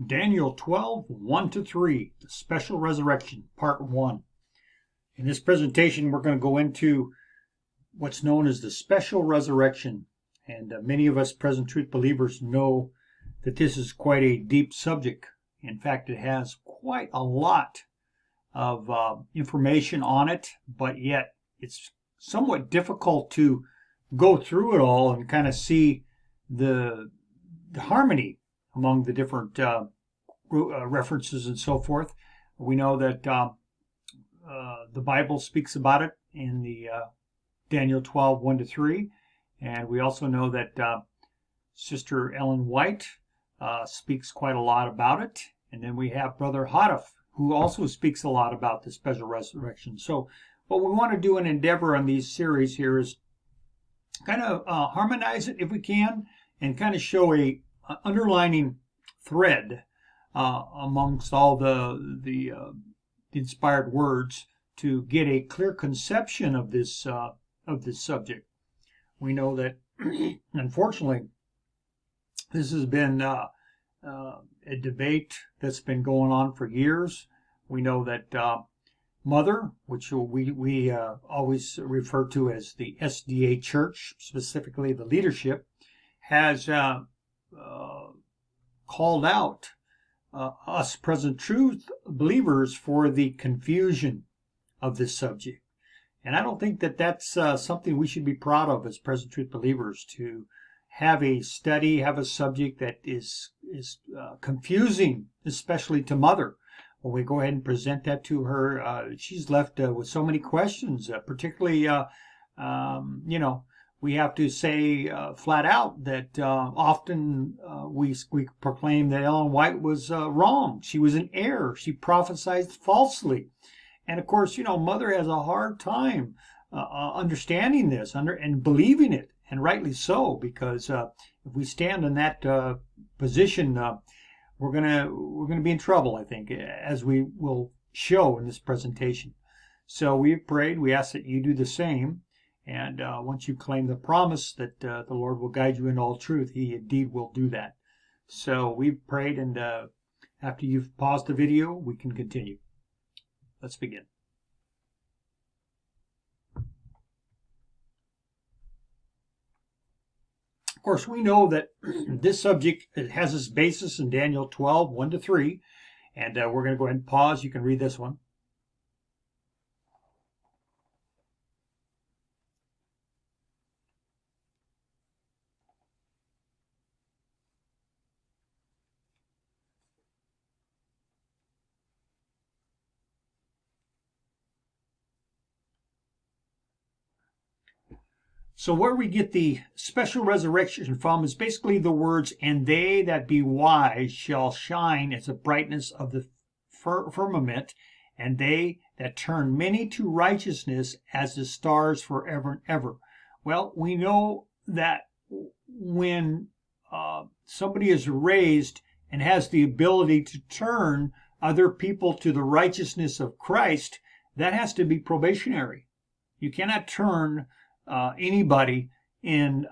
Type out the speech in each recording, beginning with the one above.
Daniel 12, 1-3, the Special Resurrection, Part 1. In this presentation, we're going to go into what's known as the Special Resurrection. And many of us present truth believers know that this is quite a deep subject. In fact, it has quite a lot of information on it, but yet it's somewhat difficult to go through it all and kind of see the harmony among the different references and so forth. We know that the Bible speaks about it in the Daniel 12, 1-3. And we also know that Sister Ellen White speaks quite a lot about it. And then we have Brother Hoddif, who also speaks a lot about the special resurrection. So what we want to do and endeavor on these series here is kind of harmonize it if we can, and kind of show a underlining thread amongst all the inspired words to get a clear conception of this subject. We know that, unfortunately, this has been a debate that's been going on for years. We know that Mother, which we always refer to as the SDA Church, specifically the leadership, has called out us present truth believers for the confusion of this subject. And I don't think that that's something we should be proud of as present truth believers, to have a study, have a subject that is confusing, especially to Mother. When we go ahead and present that to her, she's left with so many questions, particularly, we have to say flat out that often we proclaim that Ellen White was wrong. She was in error. She prophesied falsely. And of course, Mother has a hard time understanding this and believing it, and rightly so, because if we stand in that position, we're gonna be in trouble, I think, as we will show in this presentation. So we've prayed. We ask that you do the same. And once you claim the promise that the Lord will guide you in all truth, He indeed will do that. So we've prayed, and after you've paused the video, we can continue. Let's begin. Of course, we know that this subject has its basis in Daniel 12, 1-3. And we're going to go ahead and pause. You can read this one. So where we get the special resurrection from is basically the words, "And they that be wise shall shine as the brightness of the firmament, and they that turn many to righteousness as the stars forever and ever." Well, we know that when somebody is raised and has the ability to turn other people to the righteousness of Christ, that has to be probationary. You cannot turn anybody in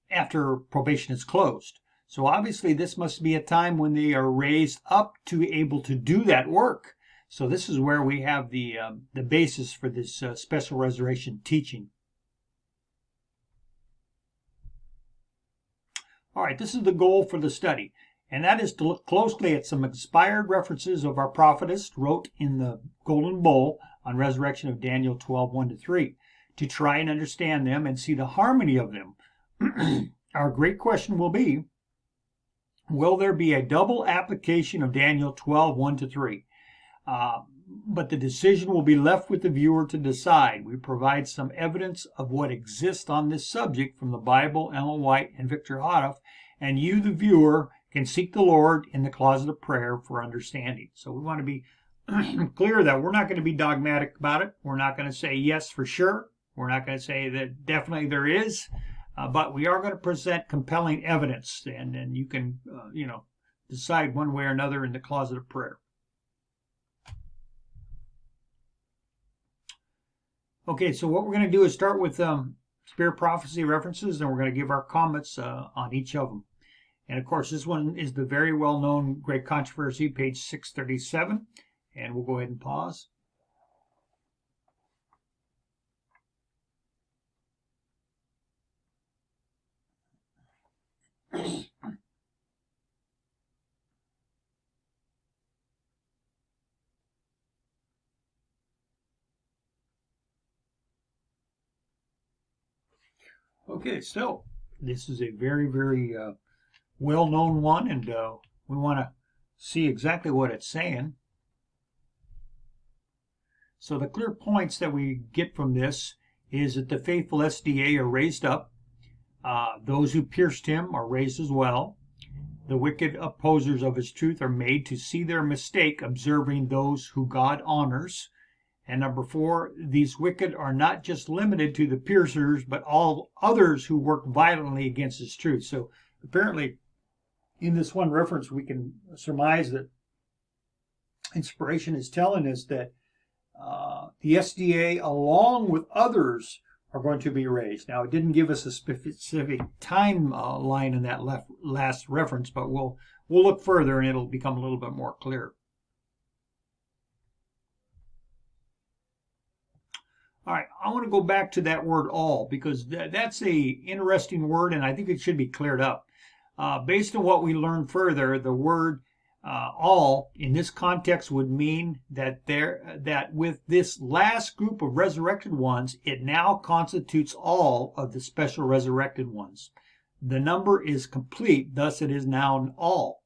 after probation is closed. So obviously this must be a time when they are raised up to be able to do that work. So this is where we have the basis for this special resurrection teaching. All right, this is the goal for the study, and that is to look closely at some inspired references of our prophetess wrote in the Golden Bowl on resurrection of Daniel 12, 1-3. To try and understand them and see the harmony of them. Our great question will be, will there be a double application of Daniel 12, 1-3? But the decision will be left with the viewer to decide. We provide some evidence of what exists on this subject from the Bible, Ellen White, and Victor Hoddif, and you, the viewer, can seek the Lord in the closet of prayer for understanding. So we want to be clear that we're not going to be dogmatic about it. We're not going to say yes for sure. We're not going to say that definitely there is, but we are going to present compelling evidence, and then you can, decide one way or another in the closet of prayer. Okay, so what we're going to do is start with spirit prophecy references, and we're going to give our comments on each of them. And of course, this one is the very well-known Great Controversy, page 637. And we'll go ahead and pause. Okay, so this is a very, very well-known one, and we want to see exactly what it's saying. So the clear points that we get from this is that the faithful SDA are raised up. Those who pierced him are raised as well. The wicked opposers of his truth are made to see their mistake, observing those who God honors. And number 4, these wicked are not just limited to the piercers, but all others who work violently against his truth. So apparently, in this one reference, we can surmise that inspiration is telling us that the SDA, along with others, are going to be raised. Now, it didn't give us a specific timeline in that last reference, but we'll look further and it'll become a little bit more clear. All right, I want to go back to that word all, because that's a interesting word, and I think it should be cleared up. Based on what we learn further, the word all in this context would mean that with this last group of resurrected ones, it now constitutes all of the special resurrected ones. The number is complete, thus it is now an all.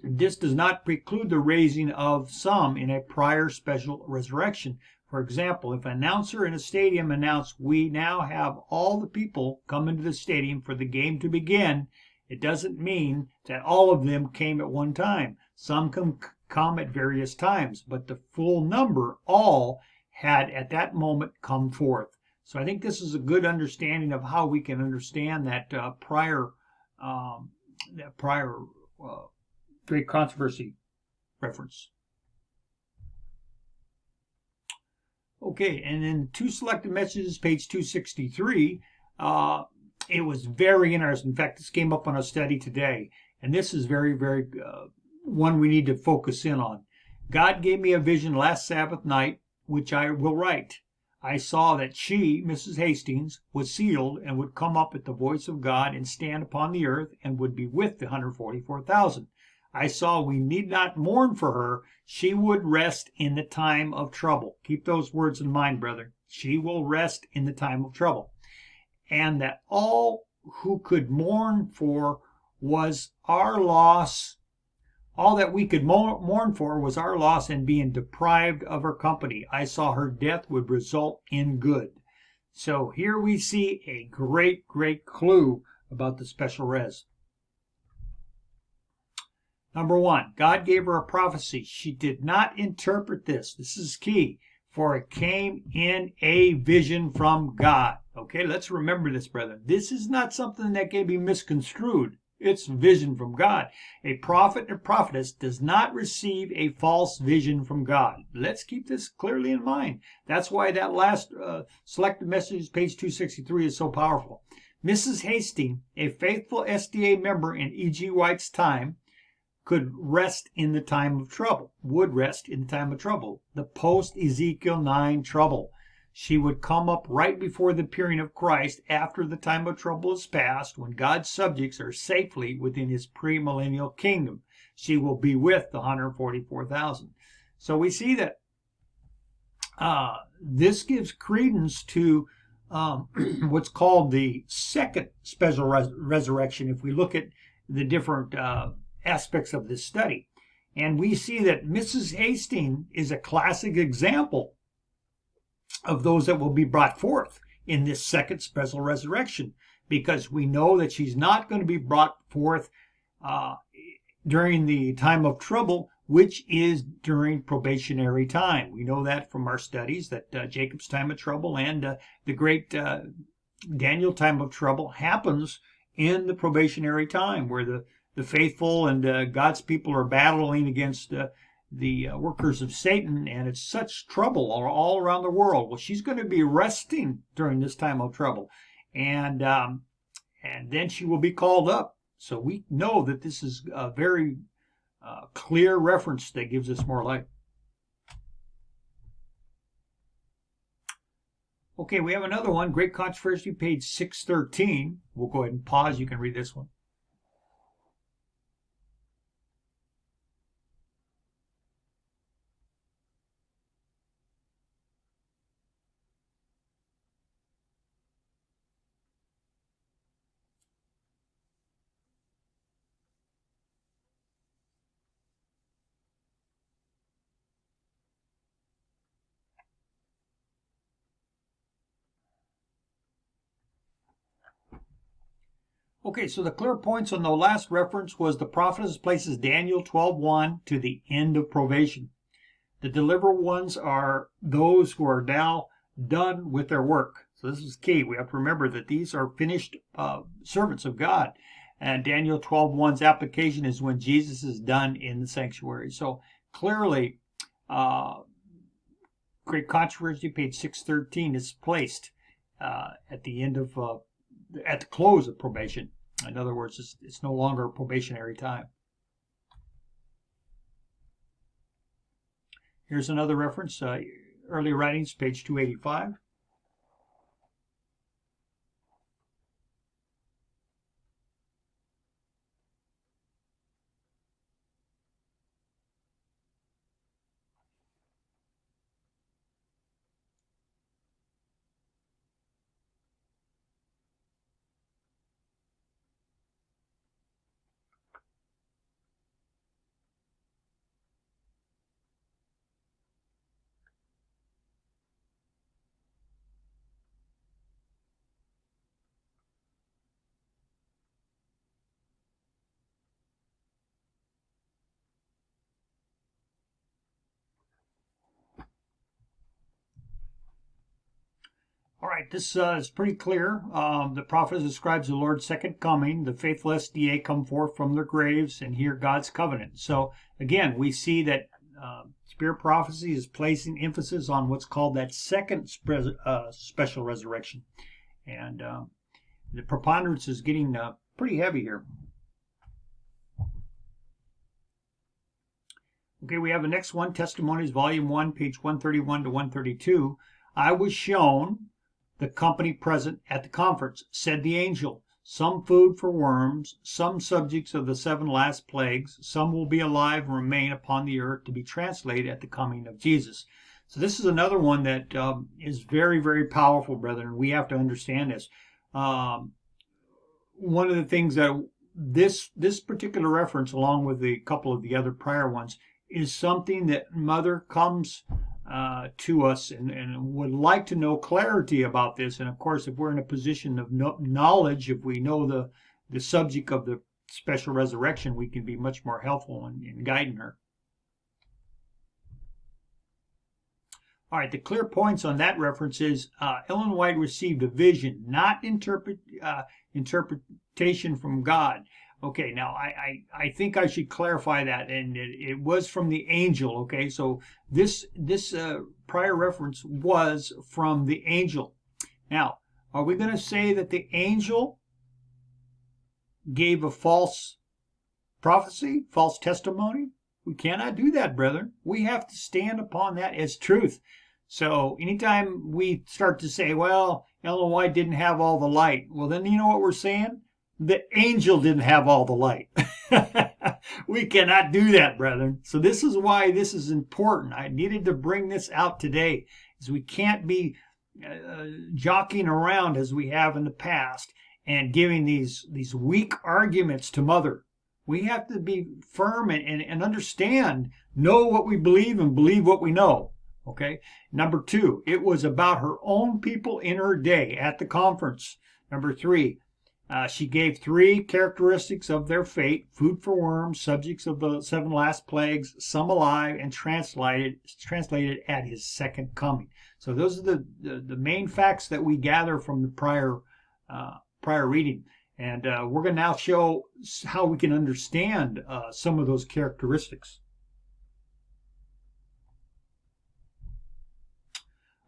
This does not preclude the raising of some in a prior special resurrection. For example, if an announcer in a stadium announced, "We now have all the people come into the stadium for the game to begin," it doesn't mean that all of them came at one time. Some can come at various times, but the full number, all, had at that moment come forth. So I think this is a good understanding of how we can understand that prior Great Controversy reference. Okay, and then 2 selected messages, page 263. It was very interesting. In fact, this came up on a study today, and this is very, very one we need to focus in on. God gave me a vision last Sabbath night, which I will write. I saw that she, Mrs. Hastings, was sealed and would come up at the voice of God and stand upon the earth and would be with the 144,000. I saw we need not mourn for her. She would rest in the time of trouble. Keep those words in mind, brother. She will rest in the time of trouble. And that all who could mourn for was our loss. All that we could mourn for was our loss in being deprived of her company. I saw her death would result in good. So here we see a great, great clue about the special res. Number 1, God gave her a prophecy. She did not interpret this. This is key. For it came in a vision from God. Okay, let's remember this, brethren. This is not something that can be misconstrued. It's vision from God. A prophet or prophetess does not receive a false vision from God. Let's keep this clearly in mind. That's why that last selected message, page 263, is so powerful. Mrs. Hastings, a faithful SDA member in E.G. White's time, could rest in the time of trouble, would rest in the time of trouble, the post-Ezekiel 9 trouble. She would come up right before the appearing of Christ after the time of trouble is past, when God's subjects are safely within his premillennial kingdom. She will be with the 144,000. So we see that this gives credence to what's called the second special resurrection if we look at the different aspects of this study. And we see that Mrs. Hastings is a classic example of those that will be brought forth in this second special resurrection, because we know that she's not going to be brought forth during the time of trouble, which is during probationary time. We know that from our studies that Jacob's time of trouble and the great Daniel time of trouble happens in the probationary time, where the faithful and God's people are battling against the workers of Satan, and it's such trouble all around the world. Well, she's going to be resting during this time of trouble, and then she will be called up. So we know that this is a very clear reference that gives us more light. Okay, we have another one, Great Controversy, page 613. We'll go ahead and pause. You can read this one. Okay, so the clear points on the last reference was the prophetess places Daniel 12:1 to the end of probation. The delivered ones are those who are now done with their work. So this is key. We have to remember that these are finished servants of God. And Daniel 12:1's application is when Jesus is done in the sanctuary. So clearly, Great Controversy, page 613, is placed at the end of at the close of probation. In other words, it's no longer a probationary time. Here's another reference, Early Writings, page 285. All right, this is pretty clear. The prophet describes the Lord's second coming. The faithful SDA come forth from their graves and hear God's covenant. So again, we see that Spirit prophecy is placing emphasis on what's called that second special resurrection. And the preponderance is getting pretty heavy here. Okay, we have the next one, Testimonies, Volume 1, page 131 to 132. I was shown the company present at the conference, said the angel, some food for worms, some subjects of the 7 last plagues, some will be alive and remain upon the earth to be translated at the coming of Jesus. So this is another one that is very, very powerful, brethren. We have to understand this. One of the things that this particular reference, along with a couple of the other prior ones, is something that Mother comes to us and would like to know clarity about this. And of course, if we're in a position of knowledge, if we know the subject of the special resurrection, we can be much more helpful in guiding her. All right, the clear points on that reference is Ellen White received a vision, not interpretation from God. Okay, now I think I should clarify that, and it was from the angel. Okay, so this prior reference was from the angel. Now, are we going to say that the angel gave a false prophecy, false testimony? We cannot do that, brethren. We have to stand upon that as truth. So anytime we start to say, well, Ellen White didn't have all the light, well, then you know what we're saying? The angel didn't have all the light. We cannot do that, brethren. So this is why this is important. I needed to bring this out today, is we can't be jockeying around as we have in the past and giving these weak arguments to Mother. We have to be firm and understand, know what we believe and believe what we know. Okay. Number 2, it was about her own people in her day at the conference. Number 3, she gave 3 characteristics of their fate: food for worms, subjects of the 7 last plagues, some alive, and translated at his second coming. So those are the main facts that we gather from the prior reading. And we're going to now show how we can understand some of those characteristics.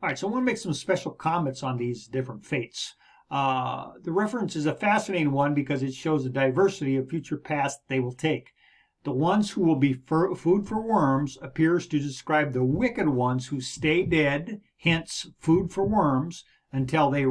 All right, so I want to make some special comments on these different fates. The reference is a fascinating one because it shows the diversity of future paths they will take. The ones who will be food for worms appears to describe the wicked ones who stay dead, hence food for worms, until they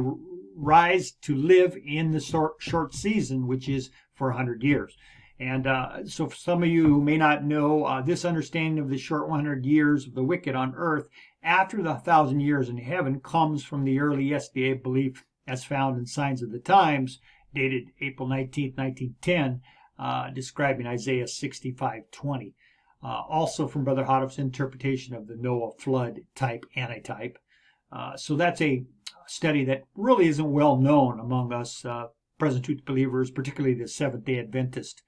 rise to live in the short season, which is for 100 years. And so for some of you who may not know, this understanding of the short 100 years of the wicked on earth after the 1,000 years in heaven comes from the early SDA belief as found in Signs of the Times, dated April 19, 1910, describing Isaiah 65:20. Also from Brother Hoddif's interpretation of the Noah flood type antitype. So that's a study that really isn't well known among us present truth believers, particularly the Seventh-day Adventist.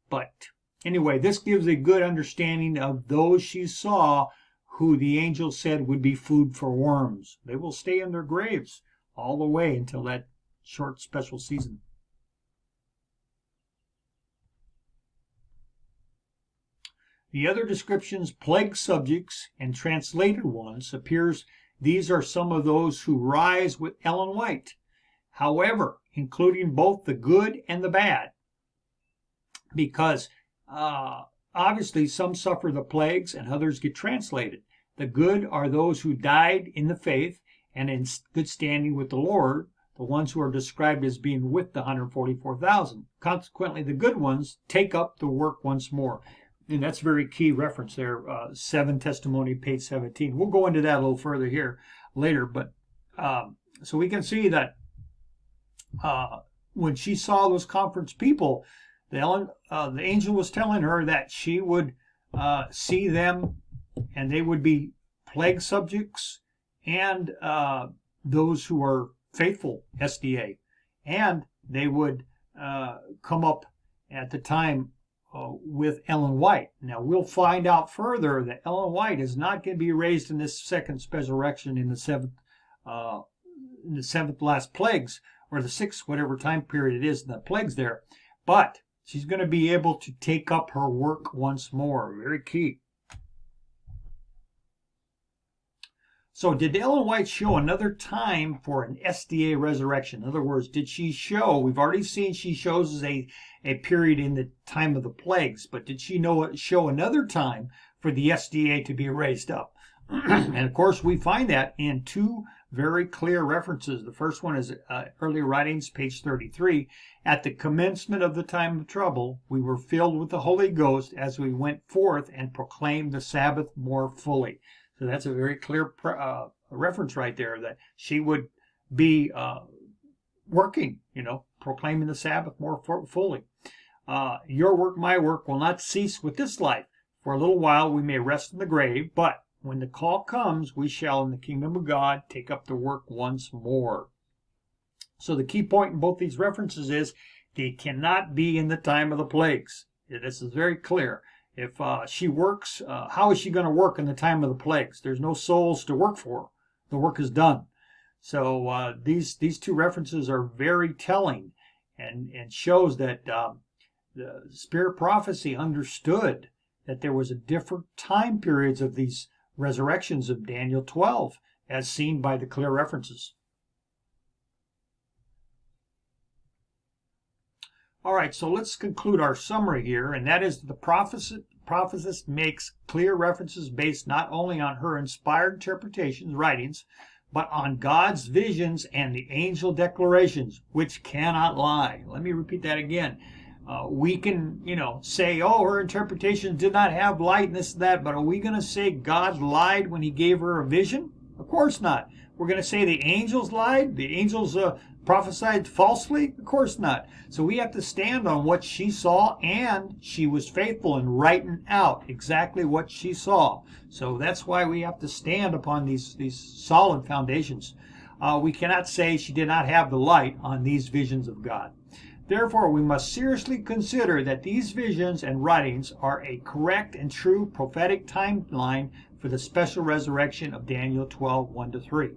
But anyway, this gives a good understanding of those she saw who the angel said would be food for worms. They will stay in their graves all the way until that short special season. The other descriptions, plague subjects and translated ones, appears these are some of those who rise with Ellen White. However, including both the good and the bad, because obviously some suffer the plagues and others get translated. The good are those who died in the faith and in good standing with the Lord, the ones who are described as being with the 144,000. Consequently, the good ones take up the work once more. And that's a very key reference there, 7 Testimony, page 17. We'll go into that a little further here later. But so we can see that when she saw those conference people, the angel was telling her that she would see them and they would be plague subjects and those who are faithful SDA. And they would come up at the time with Ellen White. Now we'll find out further that Ellen White is not going to be raised in this second special resurrection in the seventh last plagues, or the 6th, whatever time period it is in the plagues there. But she's going to be able to take up her work once more. Very key. So did Ellen White show another time for an SDA resurrection? In other words, did she show, we've already seen she shows a period in the time of the plagues, but did she show another time for the SDA to be raised up? And of course, we find that in 2 very clear references. The first one is Early Writings, page 33. At the commencement of the time of trouble, we were filled with the Holy Ghost as we went forth and proclaimed the Sabbath more fully. So that's a very clear reference right there that she would be working, proclaiming the Sabbath more fully. Your work, my work, will not cease with this life. For a little while we may rest in the grave, but when the call comes, we shall in the kingdom of God take up the work once more. So the key point in both these references is they cannot be in the time of the plagues. This is very clear. If she works, how is she going to work in the time of the plagues? There's no souls to work for. The work is done. So these 2 references are very telling and shows that the Spirit Prophecy understood that there was a different time periods of these resurrections of Daniel 12 as seen by the clear references. All right, so let's conclude our summary here, and that is the prophetess makes clear references based not only on her inspired interpretations, writings, but on God's visions and the angel declarations, which cannot lie. Let me repeat that again. We can, say, oh, her interpretations did not have light and this and that, but are we going to say God lied when he gave her a vision? Of course not. We're going to say the angels lied? The angels prophesied falsely? Of course not. So we have to stand on what she saw, and she was faithful in writing out exactly what she saw. So that's why we have to stand upon these solid foundations. We cannot say she did not have the light on these visions of God. Therefore, we must seriously consider that these visions and writings are a correct and true prophetic timeline for the special resurrection of Daniel 12, 1-3.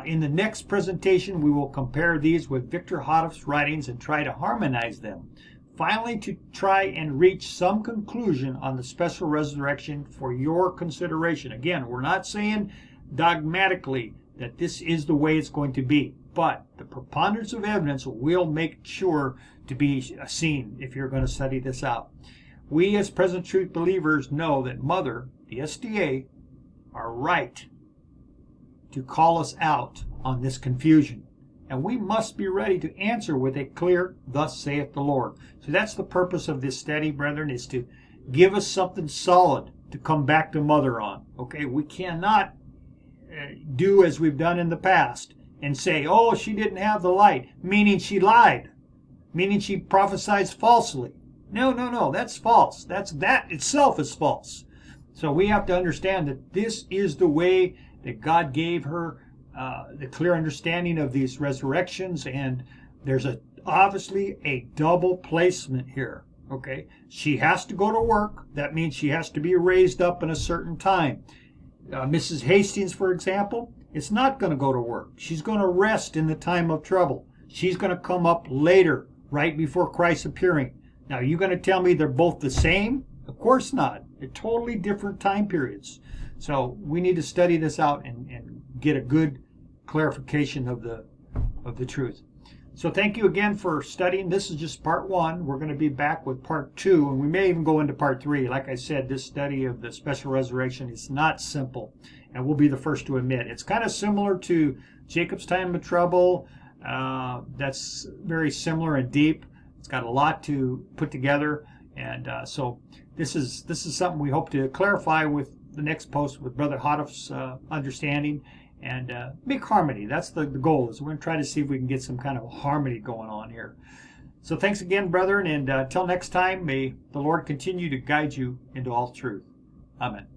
In the next presentation, we will compare these with Victor Hoddif's writings and try to harmonize them. Finally, to try and reach some conclusion on the special resurrection for your consideration. Again, we're not saying dogmatically that this is the way it's going to be. But the preponderance of evidence will make sure to be seen if you're going to study this out. We as Present Truth believers know that Mother, the SDA, are right to call us out on this confusion. And we must be ready to answer with a clear, thus saith the Lord. So that's the purpose of this study, brethren, is to give us something solid to come back to Mother on. Okay, we cannot do as we've done in the past and say, oh, she didn't have the light, meaning she lied, meaning she prophesied falsely. No, that's false. That itself is false. So we have to understand that this is the way that God gave her the clear understanding of these resurrections, and there's obviously a double placement here. Okay, she has to go to work. That means she has to be raised up in a certain time. Mrs. Hastings, for example, is not going to go to work. She's going to rest in the time of trouble. She's going to come up later, right before Christ's appearing. Now, you're going to tell me they're both the same? Of course not. They're totally different time periods. So we need to study this out and get a good clarification of the truth. So thank you again for studying. This is just part 1. We're going to be back with part 2, and we may even go into part 3. Like I said, this study of the special resurrection is not simple, and we'll be the first to admit. It's kind of similar to Jacob's time of trouble. That's very similar and deep. It's got a lot to put together, and so this is something we hope to clarify with the next post with Brother Hodoff's understanding, and make harmony. That's the goal. Is we're going to try to see if we can get some kind of harmony going on here. So thanks again, brethren, and until next time, may the Lord continue to guide you into all truth. Amen.